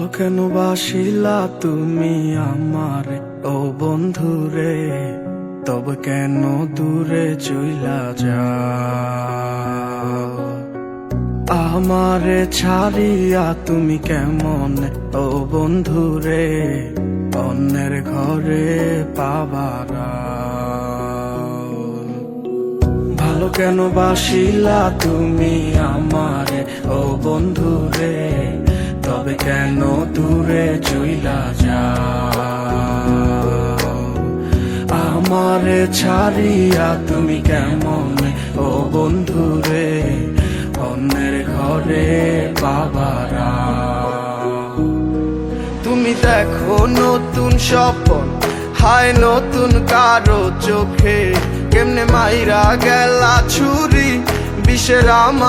ভালো কেন বাসিলা তুমি আমারে ও বন্ধুরে, তবে কেন দূরে চইলা যাও? আমারে ছাড়িয়া তুমি কেমন ও বন্ধুরে অন্যের ঘরে পাবারা? ভালো কেন বাসিলা তুমি আমারে ও বন্ধুরে, তবে কেন দূরে চইলা যাও? আমারে ছাড়িয়া তুমি কেমন ও বন্ধুরে অন্যের ঘরে পাবারা? তুমি দেখো নতুন স্বপন, হায় নতুন কারো চোখে, কেমনে মাইরা গেলা ছুরি বিষের আমার